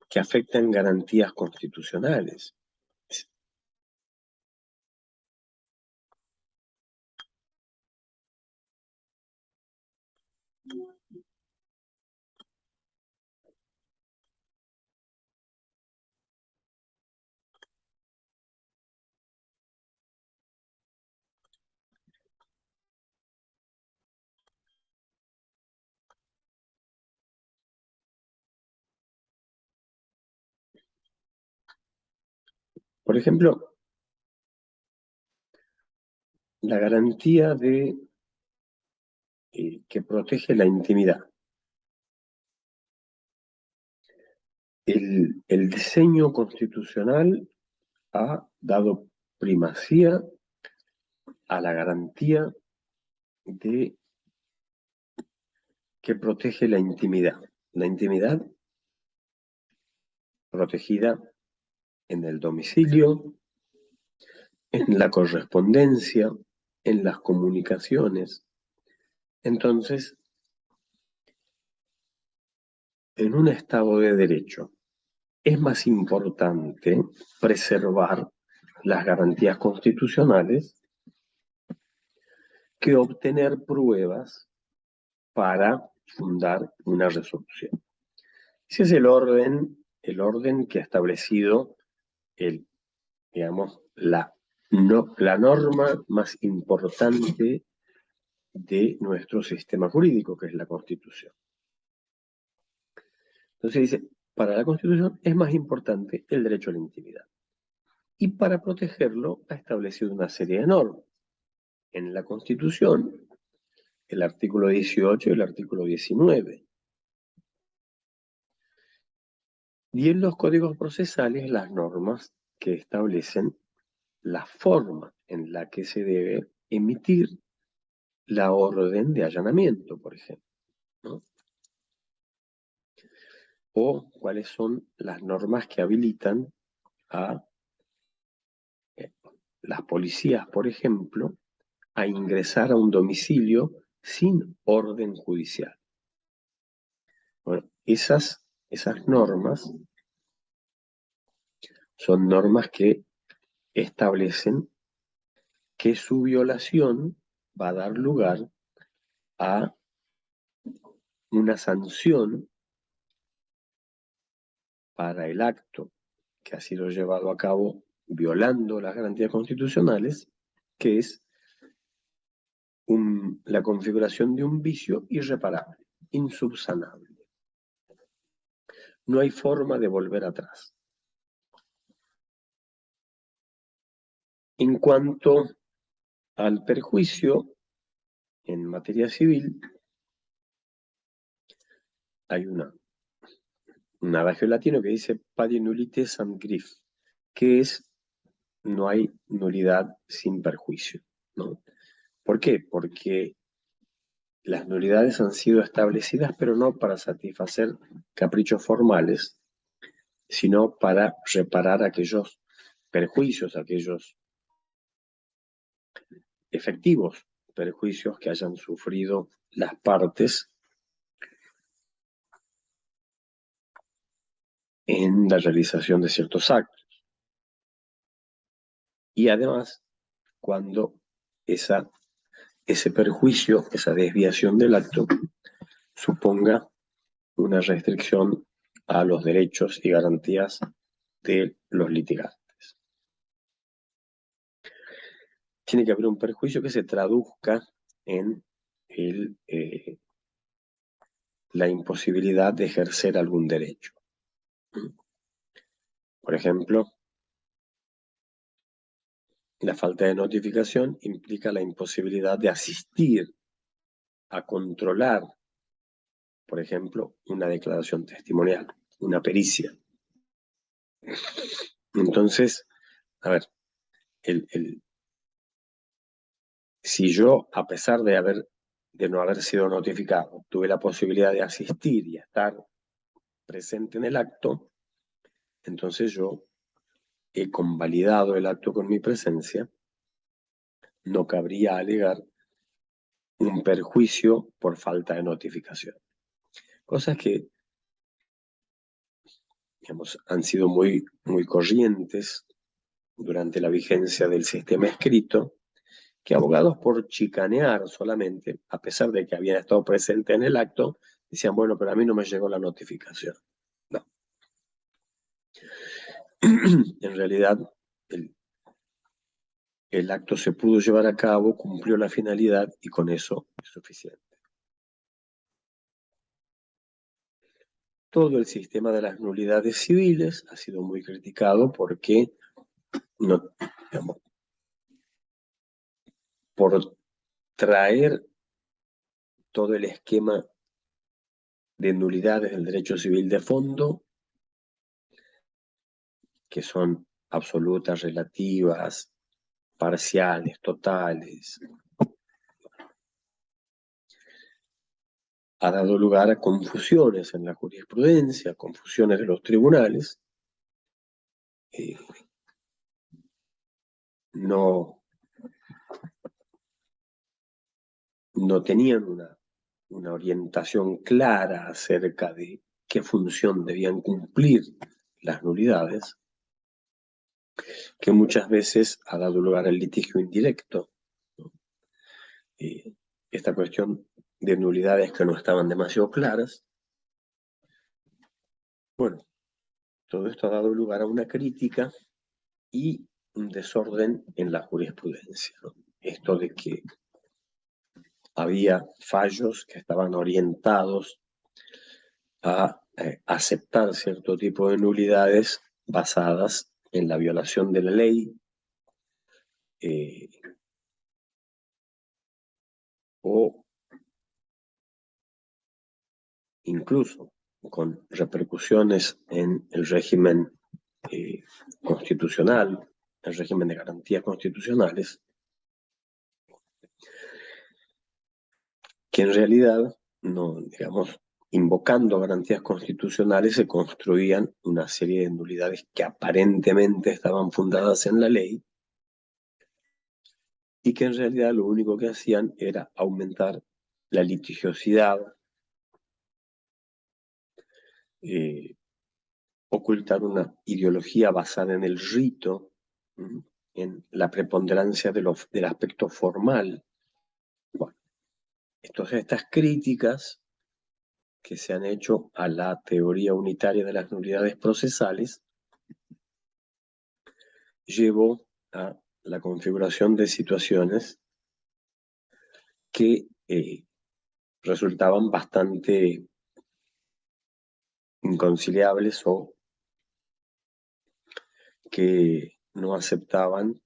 que afectan garantías constitucionales. Por ejemplo, la garantía de que protege la intimidad. El diseño constitucional ha dado primacía a la garantía de que protege la intimidad. La intimidad protegida en el domicilio, en la correspondencia, en las comunicaciones. Entonces, en un Estado de Derecho, es más importante preservar las garantías constitucionales que obtener pruebas para fundar una resolución. Ese es el orden que ha establecido la norma más importante de nuestro sistema jurídico, que es la Constitución. Entonces dice, para la Constitución es más importante el derecho a la intimidad. Y para protegerlo ha establecido una serie de normas. En la Constitución, el artículo 18 y el artículo 19. Y en los códigos procesales, las normas que establecen la forma en la que se debe emitir la orden de allanamiento, por ejemplo, ¿no? O cuáles son las normas que habilitan a las policías, por ejemplo, a ingresar a un domicilio sin orden judicial. Bueno, esas normas son normas que establecen que su violación va a dar lugar a una sanción para el acto que ha sido llevado a cabo violando las garantías constitucionales, que es la configuración de un vicio irreparable, insubsanable. No hay forma de volver atrás. En cuanto al perjuicio, en materia civil, hay un adagio latino que dice pari nullite sans grif, que es no hay nulidad sin perjuicio, ¿no? ¿Por qué? Porque las nulidades han sido establecidas, pero no para satisfacer caprichos formales, sino para reparar aquellos perjuicios, aquellos efectivos perjuicios que hayan sufrido las partes en la realización de ciertos actos. Y además, cuando ese perjuicio, esa desviación del acto, suponga una restricción a los derechos y garantías de los litigantes. Tiene que haber un perjuicio que se traduzca en la imposibilidad de ejercer algún derecho. Por ejemplo, la falta de notificación implica la imposibilidad de asistir a controlar, por ejemplo, una declaración testimonial, una pericia. Entonces, a ver, si yo, a pesar de no haber sido notificado, tuve la posibilidad de asistir y estar presente en el acto, entonces yo he convalidado el acto con mi presencia, no cabría alegar un perjuicio por falta de notificación. Cosas que, digamos, han sido muy corrientes durante la vigencia del sistema escrito, que abogados por chicanear solamente, a pesar de que habían estado presentes en el acto, decían, bueno, pero a mí no me llegó la notificación. No. En realidad, el acto se pudo llevar a cabo, cumplió la finalidad y con eso es suficiente. Todo el sistema de las nulidades civiles ha sido muy criticado porque no, digamos, por traer todo el esquema de nulidades del derecho civil de fondo, que son absolutas, relativas, parciales, totales, ha dado lugar a confusiones en la jurisprudencia, confusiones de los tribunales. No tenían una orientación clara acerca de qué función debían cumplir las nulidades, que muchas veces ha dado lugar al litigio indirecto, ¿no? Esta cuestión de nulidades que no estaban demasiado claras. Bueno, todo esto ha dado lugar a una crítica y un desorden en la jurisprudencia, ¿no? Esto de que había fallos que estaban orientados a aceptar cierto tipo de nulidades basadas en la violación de la ley o incluso con repercusiones en el régimen constitucional, el régimen de garantías constitucionales, que en realidad, no, digamos, invocando garantías constitucionales se construían una serie de nulidades que aparentemente estaban fundadas en la ley y que en realidad lo único que hacían era aumentar la litigiosidad, ocultar una ideología basada en el rito, en la preponderancia del aspecto formal. Bueno, entonces estas críticas que se han hecho a la teoría unitaria de las nulidades procesales llevó a la configuración de situaciones que resultaban bastante inconciliables o que no aceptaban,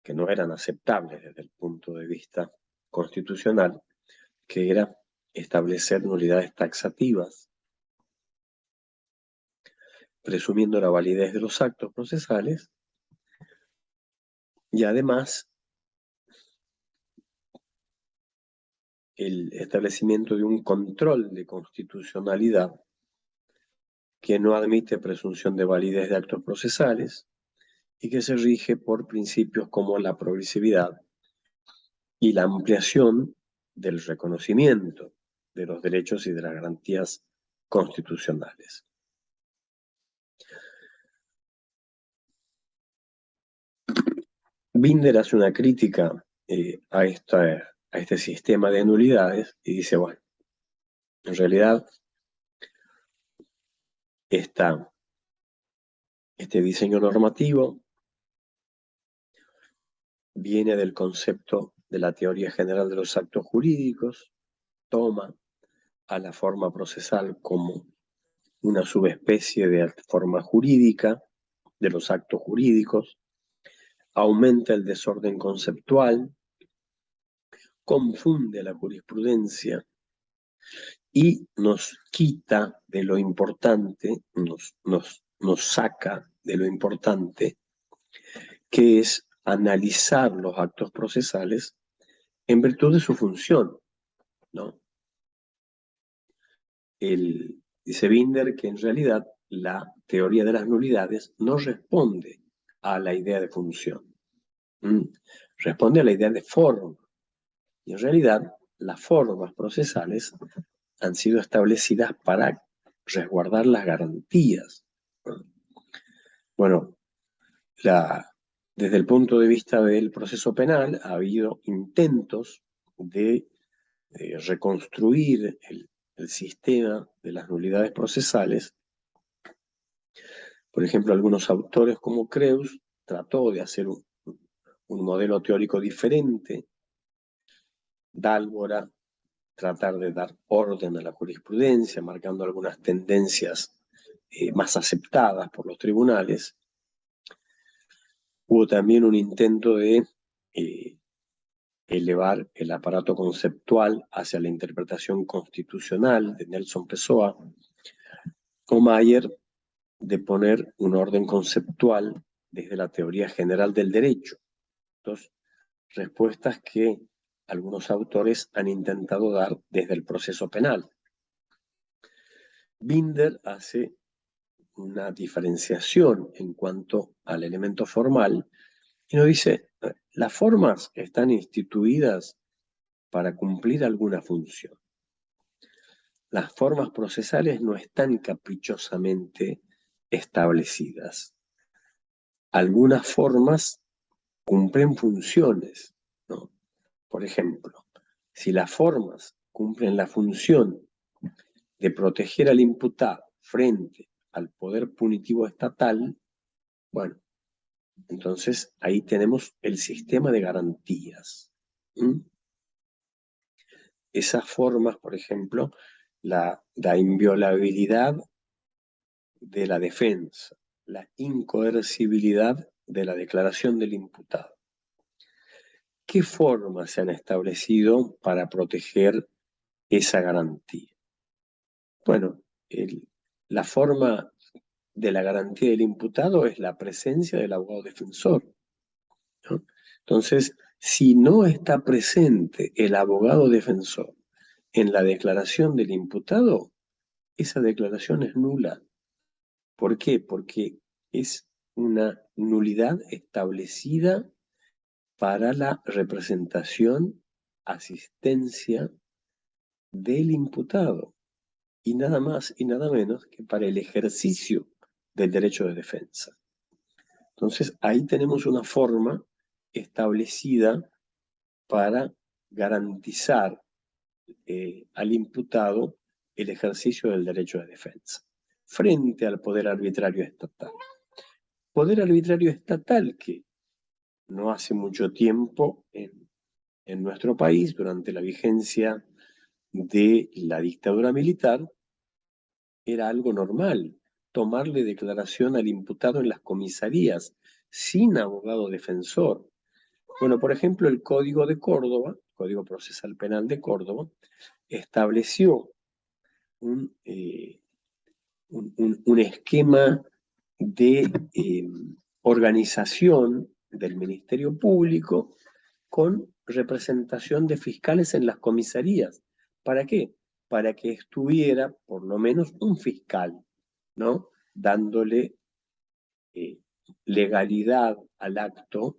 que no eran aceptables desde el punto de vista constitucional, que era establecer nulidades taxativas, presumiendo la validez de los actos procesales, y además el establecimiento de un control de constitucionalidad que no admite presunción de validez de actos procesales y que se rige por principios como la progresividad y la ampliación del reconocimiento de los derechos y de las garantías constitucionales. Binder hace una crítica a este sistema de nulidades y dice, bueno, en realidad este diseño normativo viene del concepto de la teoría general de los actos jurídicos, toma a la forma procesal como una subespecie de forma jurídica de los actos jurídicos, aumenta el desorden conceptual, confunde la jurisprudencia y nos quita de lo importante, nos saca de lo importante, que es analizar los actos procesales en virtud de su función, ¿no? Dice Binder que en realidad la teoría de las nulidades no responde a la idea de función, responde a la idea de forma. Y en realidad las formas procesales han sido establecidas para resguardar las garantías. Bueno, desde el punto de vista del proceso penal ha habido intentos de reconstruir el sistema de las nulidades procesales. Por ejemplo, algunos autores como Creus trató de hacer un modelo teórico diferente. Dálvora tratar de dar orden a la jurisprudencia, marcando algunas tendencias más aceptadas por los tribunales. Hubo también un intento de elevar el aparato conceptual hacia la interpretación constitucional de Nelson Pessoa, o Mayer de poner un orden conceptual desde la teoría general del derecho. Entonces, respuestas que algunos autores han intentado dar desde el proceso penal. Binder hace una diferenciación en cuanto al elemento formal y nos dice, las formas están instituidas para cumplir alguna función. Las formas procesales no están caprichosamente establecidas. Algunas formas cumplen funciones, ¿no? Por ejemplo, si las formas cumplen la función de proteger al imputado frente al poder punitivo estatal, bueno, entonces ahí tenemos el sistema de garantías. Esas formas, por ejemplo, la inviolabilidad de la defensa, la incoercibilidad de la declaración del imputado. ¿Qué formas se han establecido para proteger esa garantía? Bueno, la forma de la garantía del imputado es la presencia del abogado defensor, ¿no? Entonces, si no está presente el abogado defensor en la declaración del imputado, esa declaración es nula. ¿Por qué? Porque es una nulidad establecida para la representación, asistencia del imputado, y nada más y nada menos que para el ejercicio del derecho de defensa. Entonces, ahí tenemos una forma establecida para garantizar al imputado el ejercicio del derecho de defensa frente al poder arbitrario estatal. Poder arbitrario estatal que no hace mucho tiempo en nuestro país, durante la vigencia de la dictadura militar, era algo normal tomarle declaración al imputado en las comisarías sin abogado defensor. Bueno, por ejemplo, el Código de Córdoba, Código Procesal Penal de Córdoba, estableció un esquema de organización del Ministerio Público con representación de fiscales en las comisarías. ¿Para qué? Para que estuviera por lo menos un fiscal, ¿no? Dándole legalidad al acto.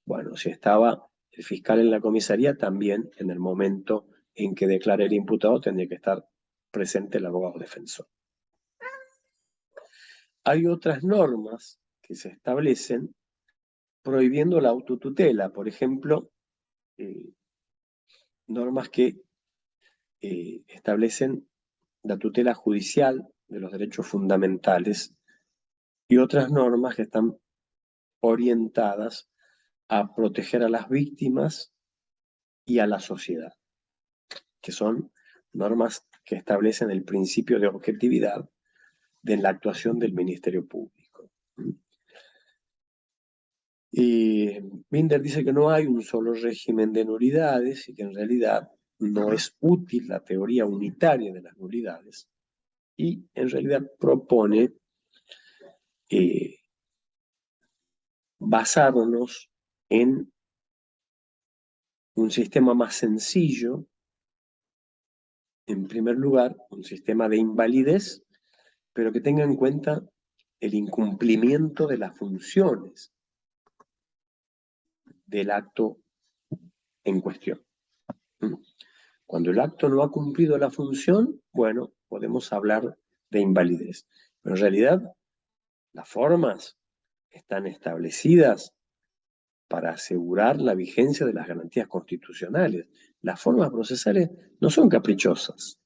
Bueno, si estaba el fiscal en la comisaría, también en el momento en que declare el imputado tendría que estar presente el abogado defensor. Hay otras normas que se establecen prohibiendo la autotutela, por ejemplo, normas que establecen la tutela judicial de los derechos fundamentales y otras normas que están orientadas a proteger a las víctimas y a la sociedad, que son normas que establecen el principio de objetividad de la actuación del Ministerio Público. Y Binder dice que no hay un solo régimen de nulidades y que en realidad no es útil la teoría unitaria de las nulidades, y en realidad propone basarnos en un sistema más sencillo, en primer lugar, un sistema de invalidez, pero que tenga en cuenta el incumplimiento de las funciones del acto en cuestión. Cuando el acto no ha cumplido la función, bueno, podemos hablar de invalidez. Pero en realidad, las formas están establecidas para asegurar la vigencia de las garantías constitucionales. Las formas procesales no son caprichosas,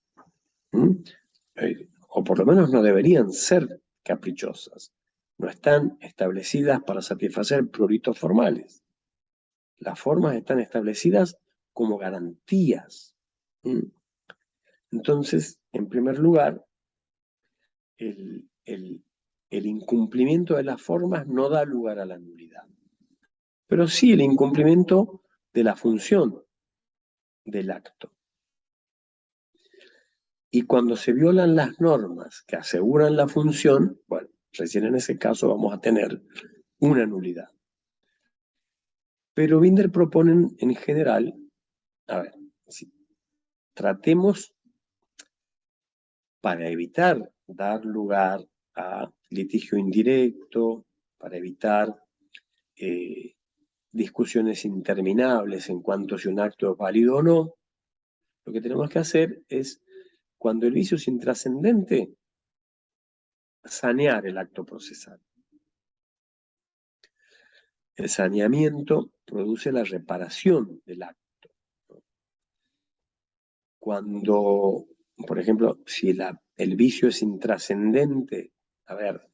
o por lo menos no deberían ser caprichosas. No están establecidas para satisfacer pruritos formales. Las formas están establecidas como garantías. Entonces, en primer lugar, el incumplimiento de las formas no da lugar a la nulidad, pero sí el incumplimiento de la función del acto. Y cuando se violan las normas que aseguran la función, bueno, recién en ese caso vamos a tener una nulidad. Pero Binder propone en general, a ver, si tratemos para evitar dar lugar a litigio indirecto, para evitar discusiones interminables en cuanto a si un acto es válido o no, lo que tenemos que hacer es, cuando el vicio es intrascendente, sanear el acto procesal. El saneamiento produce la reparación del acto. Cuando, por ejemplo, si el vicio es intrascendente, a ver,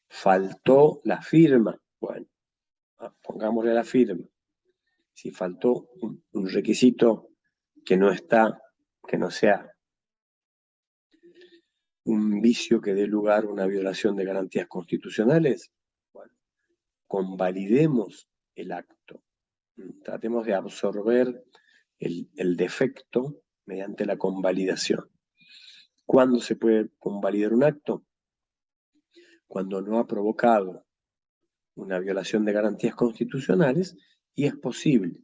faltó la firma, bueno, pongámosle la firma. Si faltó un requisito que no está, que no sea un vicio que dé lugar a una violación de garantías constitucionales, bueno, convalidemos el acto. Tratemos de absorber el defecto mediante la convalidación. ¿Cuándo se puede convalidar un acto? Cuando no ha provocado una violación de garantías constitucionales y es posible.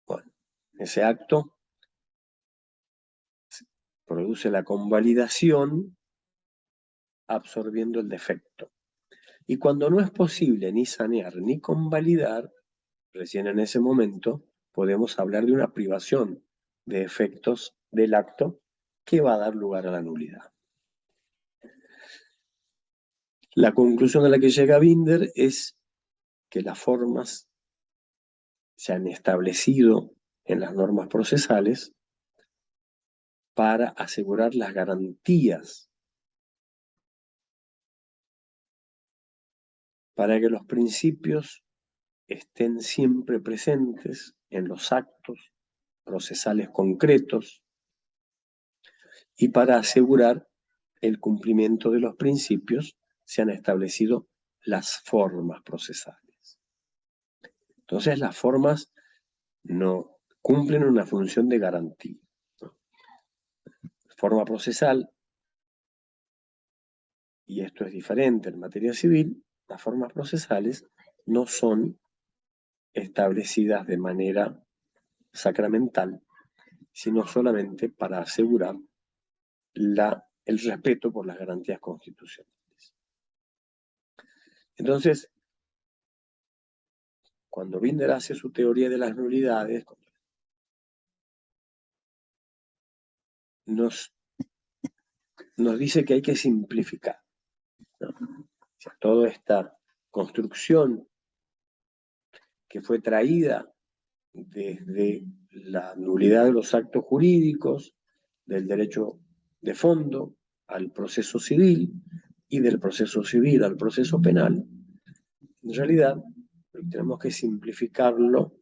Bueno, ese acto produce la convalidación absorbiendo el defecto. Y cuando no es posible ni sanear ni convalidar, recién en ese momento podemos hablar de una privación de efectos del acto que va a dar lugar a la nulidad. La conclusión a la que llega Binder es que las formas se han establecido en las normas procesales para asegurar las garantías, para que los principios estén siempre presentes en los actos procesales concretos y para asegurar el cumplimiento de los principios se han establecido las formas procesales. Entonces las formas no cumplen una función de garantía. Forma procesal, y esto es diferente en materia civil, las formas procesales no son establecidas de manera sacramental, sino solamente para asegurar el respeto por las garantías constitucionales. Entonces, cuando Binder hace su teoría de las nulidades, nos dice que hay que simplificar, ¿no? O sea, toda esta construcción que fue traída desde la nulidad de los actos jurídicos, del derecho de fondo al proceso civil y del proceso civil al proceso penal, en realidad tenemos que simplificarlo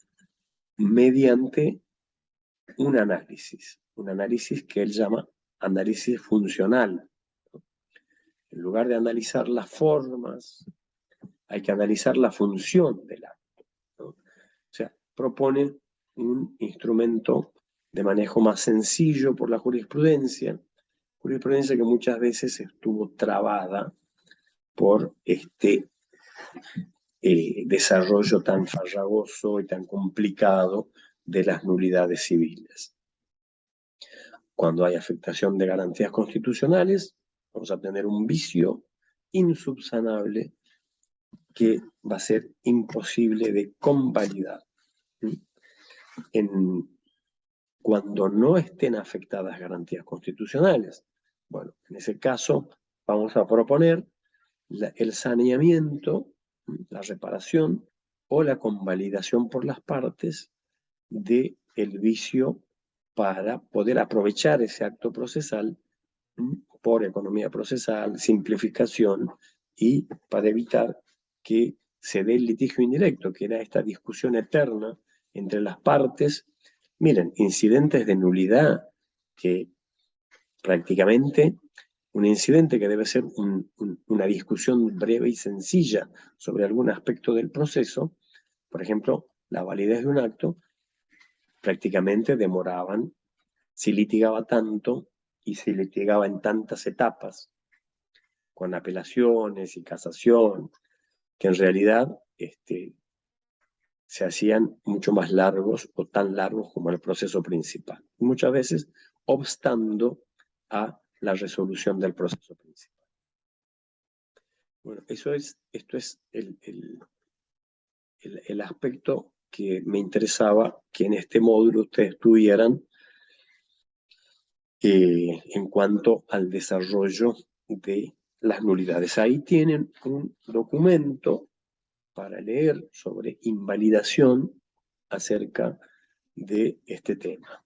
mediante un análisis que él llama análisis funcional. En lugar de analizar las formas, hay que analizar la función del acto, ¿no? O sea, propone un instrumento de manejo más sencillo por la jurisprudencia que muchas veces estuvo trabada por este desarrollo tan farragoso y tan complicado de las nulidades civiles. Cuando hay afectación de garantías constitucionales, vamos a tener un vicio insubsanable que va a ser imposible de convalidar. Cuando no estén afectadas garantías constitucionales, bueno, en ese caso vamos a proponer el saneamiento, la reparación o la convalidación por las partes del vicio para poder aprovechar ese acto procesal por economía procesal, simplificación y para evitar que se dé el litigio indirecto, que era esta discusión eterna entre las partes. Miren, incidentes de nulidad que prácticamente un incidente que debe ser una discusión breve y sencilla sobre algún aspecto del proceso, por ejemplo, la validez de un acto, prácticamente demoraban, si litigaba tanto y se litigaba en tantas etapas, con apelaciones y casación, que en realidad se hacían mucho más largos o tan largos como el proceso principal. Y muchas veces obstando a la resolución del proceso principal. Bueno, esto es el aspecto que me interesaba que en este módulo ustedes tuvieran en cuanto al desarrollo de las nulidades. Ahí tienen un documento para leer sobre invalidación acerca de este tema.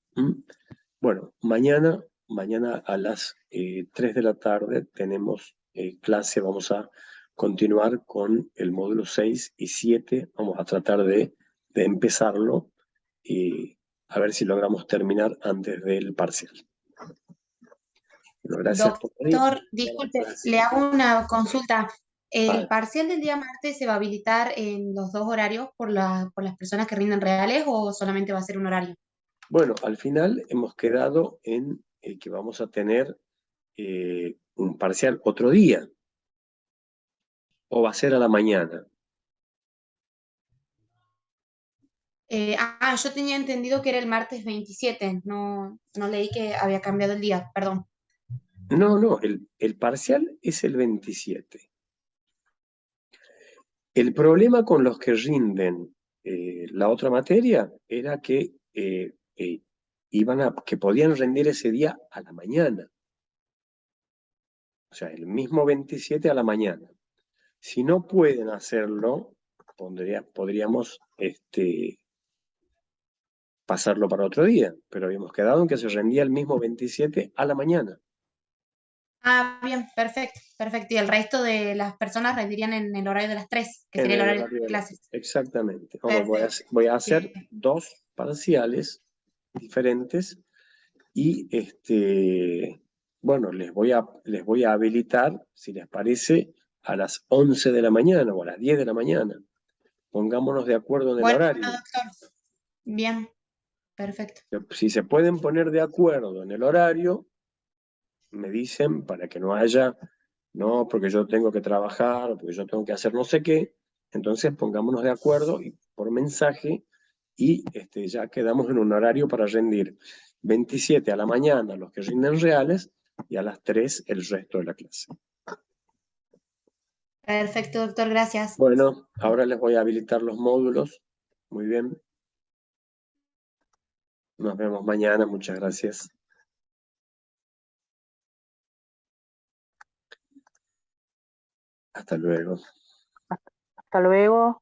Bueno, mañana a las 3 de la tarde tenemos clase, vamos a continuar con el módulo 6 y 7, vamos a tratar de empezarlo y a ver si logramos terminar antes del parcial. Bueno, gracias por venir. Doctor, disculpe, le hago una consulta. ¿El parcial del día martes se va a habilitar en los dos horarios por las personas que rinden reales o solamente va a ser un horario? Bueno, al final hemos quedado en que vamos a tener un parcial otro día, o va a ser a la mañana. Yo tenía entendido que era el martes 27, no leí que había cambiado el día, perdón. No, el parcial es el 27. El problema con los que rinden la otra materia era que que podían rendir ese día a la mañana. O sea, el mismo 27 a la mañana. Si no pueden hacerlo, podríamos pasarlo para otro día, pero habíamos quedado en que se rendía el mismo 27 a la mañana. Bien, perfecto. Y el resto de las personas rendirían en el horario de las 3, que En sería el el horario horario de clases. Exactamente. Voy Perfecto. a hacer dos parciales diferentes y bueno, les voy a habilitar, si les parece, a las 11 de la mañana o a las 10 de la mañana. Pongámonos de acuerdo en el Bueno, horario. doctor. Bien, perfecto. Si se pueden poner de acuerdo en el horario, me dicen para que no haya, no, porque yo tengo que trabajar, o porque yo tengo que hacer no sé qué. Entonces pongámonos de acuerdo y por mensaje y ya quedamos en un horario para rendir 27 a la mañana los que rinden reales y a las 3 el resto de la clase. Perfecto, doctor, gracias. Bueno, ahora les voy a habilitar los módulos. Muy bien. Nos vemos mañana. Muchas gracias. Hasta luego. Hasta luego.